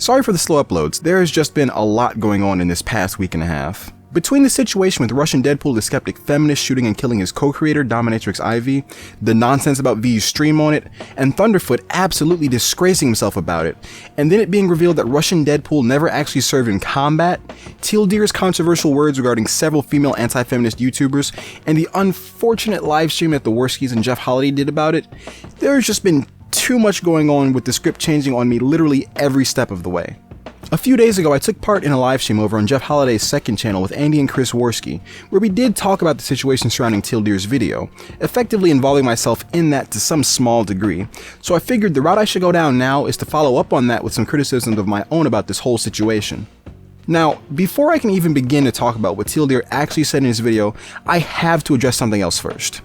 Sorry for the slow uploads, there has just been a lot going on in this past week and a half. Between the situation with Russian Deadpool the skeptic feminist shooting and killing his co-creator Dominatrix Ivy, the nonsense about V's stream on it, and Thunderfoot absolutely disgracing himself about it, and then it being revealed that Russian Deadpool never actually served in combat, Teal'Dear's controversial words regarding several female anti-feminist YouTubers, and the unfortunate livestream that the Worskies and Jeff Holiday did about it, there's just been too much going on with the script changing on me literally every step of the way. A few days ago, I took part in a livestream over on Jeff Holiday's second channel with Andy and Chris Worski, where we did talk about the situation surrounding Teal'Dear's video, effectively involving myself in that to some small degree, so I figured the route I should go down now is to follow up on that with some criticisms of my own about this whole situation. Now, before I can even begin to talk about what Teal'Dear actually said in his video, I have to address something else first.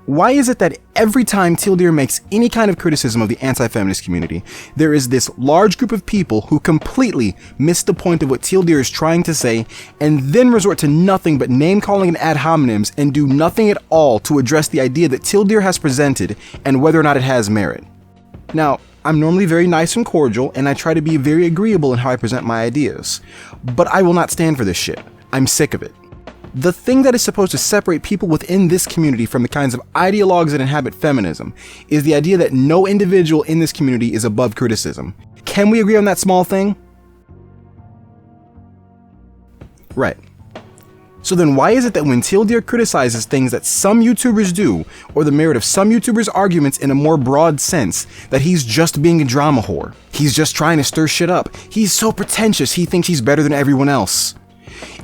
Why is it that every time Teal'Dear makes any kind of criticism of the anti-feminist community, there is this large group of people who completely miss the point of what Teal'Dear is trying to say, and then resort to nothing but name-calling and ad hominems and do nothing at all to address the idea that Teal'Dear has presented and whether or not it has merit? Now, I'm normally very nice and cordial, and I try to be very agreeable in how I present my ideas, but I will not stand for this shit. I'm sick of it. The thing that is supposed to separate people within this community from the kinds of ideologues that inhabit feminism is the idea that no individual in this community is above criticism. Can we agree on that small thing? Right. So then why is it that when Teal'Dear criticizes things that some YouTubers do, or the merit of some YouTubers' arguments in a more broad sense, that he's just being a drama whore? He's just trying to stir shit up. He's so pretentious he thinks he's better than everyone else.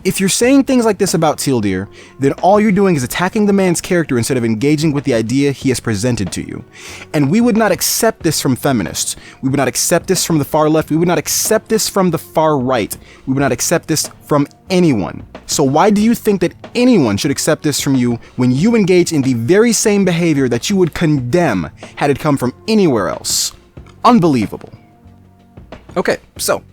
If you're saying things like this about Teal'Dear, then all you're doing is attacking the man's character instead of engaging with the idea he has presented to you. And we would not accept this from feminists. We would not accept this from the far left. We would not accept this from the far right. We would not accept this from anyone. So why do you think that anyone should accept this from you when you engage in the very same behavior that you would condemn had it come from anywhere else? Unbelievable. Okay, so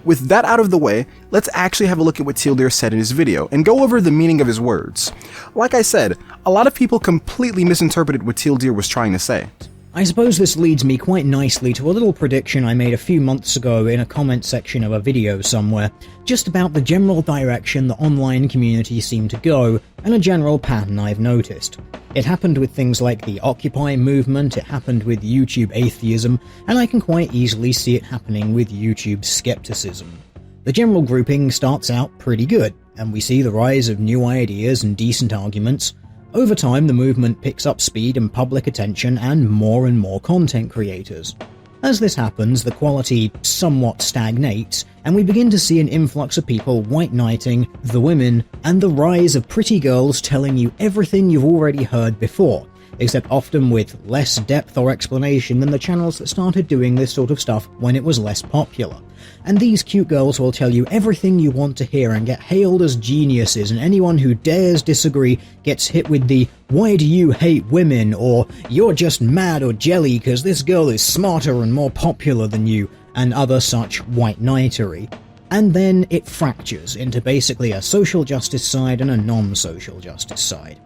with that out of the way, let's actually have a look at what Teal'Dear said in his video and go over the meaning of his words. Like I said, a lot of people completely misinterpreted what Teal'Dear was trying to say. I suppose this leads me quite nicely to a little prediction I made a few months ago in a comment section of a video somewhere, just about the general direction the online community seemed to go, and a general pattern I've noticed. It happened with things like the Occupy movement, it happened with YouTube atheism, and I can quite easily see it happening with YouTube skepticism. The general grouping starts out pretty good, and we see the rise of new ideas and decent arguments. Over time, the movement picks up speed and public attention and more content creators. As this happens, the quality somewhat stagnates, and we begin to see an influx of people white knighting the women, and the rise of pretty girls telling you everything you've already heard before, except often with less depth or explanation than the channels that started doing this sort of stuff when it was less popular. And these cute girls will tell you everything you want to hear and get hailed as geniuses, and anyone who dares disagree gets hit with the "why do you hate women?" or "you're just mad or jelly because this girl is smarter and more popular than you," and other such white knighterry. And then it fractures into basically a social justice side and a non-social justice side.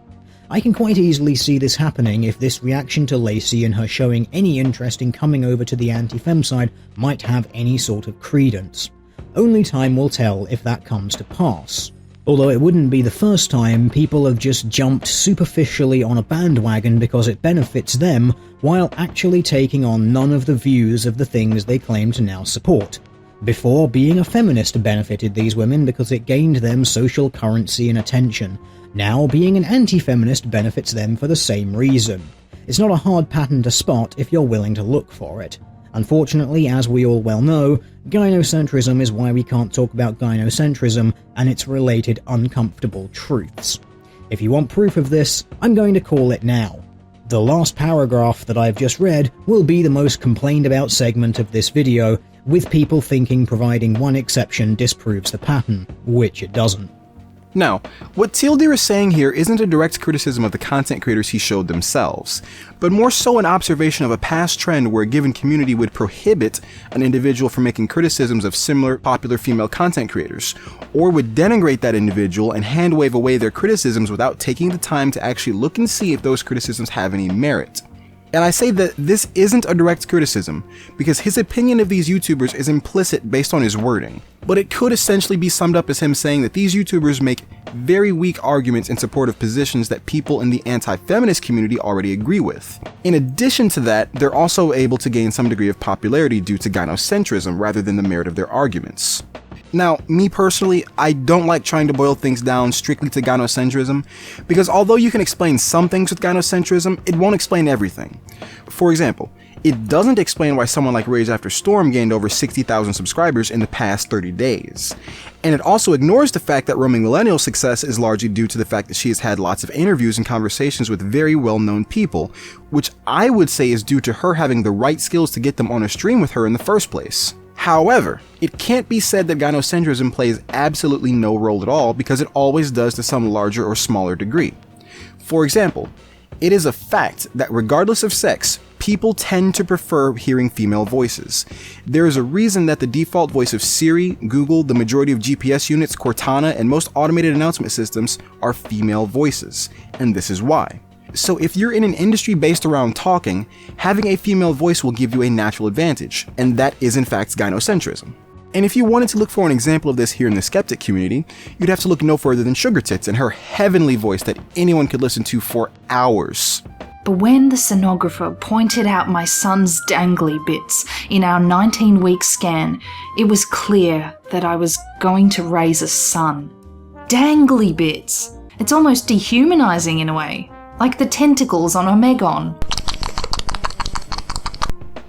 I can quite easily see this happening if this reaction to Lacey and her showing any interest in coming over to the anti-fem side might have any sort of credence. Only time will tell if that comes to pass. Although it wouldn't be the first time people have just jumped superficially on a bandwagon because it benefits them, while actually taking on none of the views of the things they claim to now support. Before, being a feminist benefited these women because it gained them social currency and attention. Now, being an anti-feminist benefits them for the same reason. It's not a hard pattern to spot if you're willing to look for it. Unfortunately, as we all well know, gynocentrism is why we can't talk about gynocentrism and its related uncomfortable truths. If you want proof of this, I'm going to call it now. The last paragraph that I've just read will be the most complained about segment of this video, with people thinking providing one exception disproves the pattern, which it doesn't. Now, what Teal'Dear is saying here isn't a direct criticism of the content creators he showed themselves, but more so an observation of a past trend where a given community would prohibit an individual from making criticisms of similar popular female content creators, or would denigrate that individual and hand-wave away their criticisms without taking the time to actually look and see if those criticisms have any merit. And I say that this isn't a direct criticism, because his opinion of these YouTubers is implicit based on his wording. But it could essentially be summed up as him saying that these YouTubers make very weak arguments in support of positions that people in the anti-feminist community already agree with. In addition to that, they're also able to gain some degree of popularity due to gynocentrism rather than the merit of their arguments. Now, me personally, I don't like trying to boil things down strictly to gynocentrism, because although you can explain some things with gynocentrism, it won't explain everything. For example, it doesn't explain why someone like Rage After Storm gained over 60,000 subscribers in the past 30 days. And it also ignores the fact that Roaming Millennial's success is largely due to the fact that she has had lots of interviews and conversations with very well-known people, which I would say is due to her having the right skills to get them on a stream with her in the first place. However, it can't be said that gynocentrism plays absolutely no role at all, because it always does to some larger or smaller degree. For example, it is a fact that regardless of sex, people tend to prefer hearing female voices. There is a reason that the default voice of Siri, Google, the majority of GPS units, Cortana, and most automated announcement systems are female voices, and this is why. So if you're in an industry based around talking, having a female voice will give you a natural advantage, and that is in fact gynocentrism. And if you wanted to look for an example of this here in the skeptic community, you'd have to look no further than Sugar Tits and her heavenly voice that anyone could listen to for hours. But when the sonographer pointed out my son's dangly bits in our 19-week scan, it was clear that I was going to raise a son. Dangly bits. It's almost dehumanizing in a way. Like the tentacles on Omegon.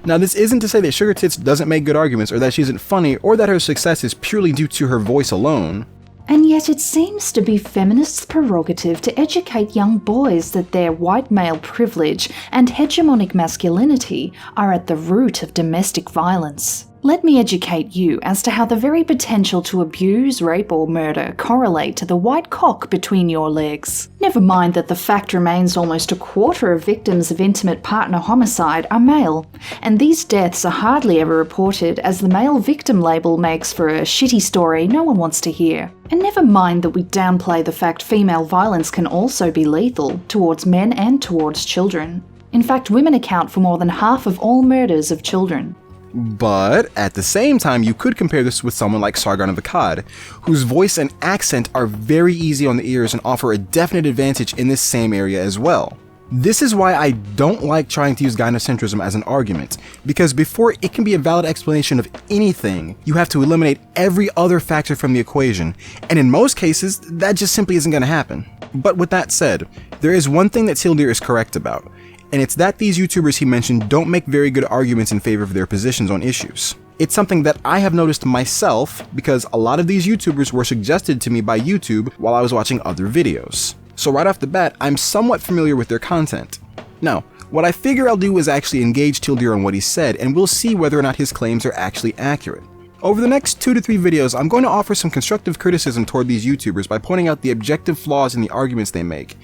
Now, this isn't to say that Sugar Tits doesn't make good arguments, or that she isn't funny, or that her success is purely due to her voice alone. And yet it seems to be feminists' prerogative to educate young boys that their white male privilege and hegemonic masculinity are at the root of domestic violence. Let me educate you as to how the very potential to abuse, rape or murder correlate to the white cock between your legs. Never mind that the fact remains almost a quarter of victims of intimate partner homicide are male, and these deaths are hardly ever reported as the male victim label makes for a shitty story no one wants to hear. And never mind that we downplay the fact female violence can also be lethal towards men and towards children. In fact, women account for more than half of all murders of children. But at the same time, you could compare this with someone like Sargon of Akkad, whose voice and accent are very easy on the ears and offer a definite advantage in this same area as well. This is why I don't like trying to use gynocentrism as an argument, because before it can be a valid explanation of anything, you have to eliminate every other factor from the equation, and in most cases, that just simply isn't going to happen. But with that said, there is one thing that Tildir is correct about, and it's that these YouTubers he mentioned don't make very good arguments in favor of their positions on issues. It's something that I have noticed myself, because a lot of these YouTubers were suggested to me by YouTube while I was watching other videos. So right off the bat, I'm somewhat familiar with their content. Now, what I figure I'll do is actually engage Tildir on what he said, and we'll see whether or not his claims are actually accurate. Over the next 2 to 3 videos, I'm going to offer some constructive criticism toward these YouTubers by pointing out the objective flaws in the arguments they make,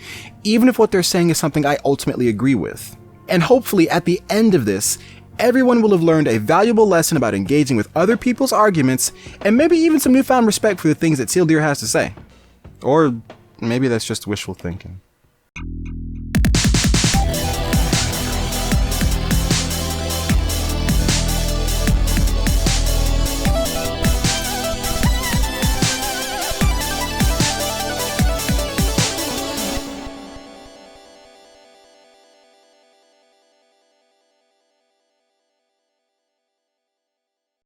even if what they're saying is something I ultimately agree with. And hopefully, at the end of this, everyone will have learned a valuable lesson about engaging with other people's arguments, and maybe even some newfound respect for the things that Tildir has to say. Or maybe that's just wishful thinking.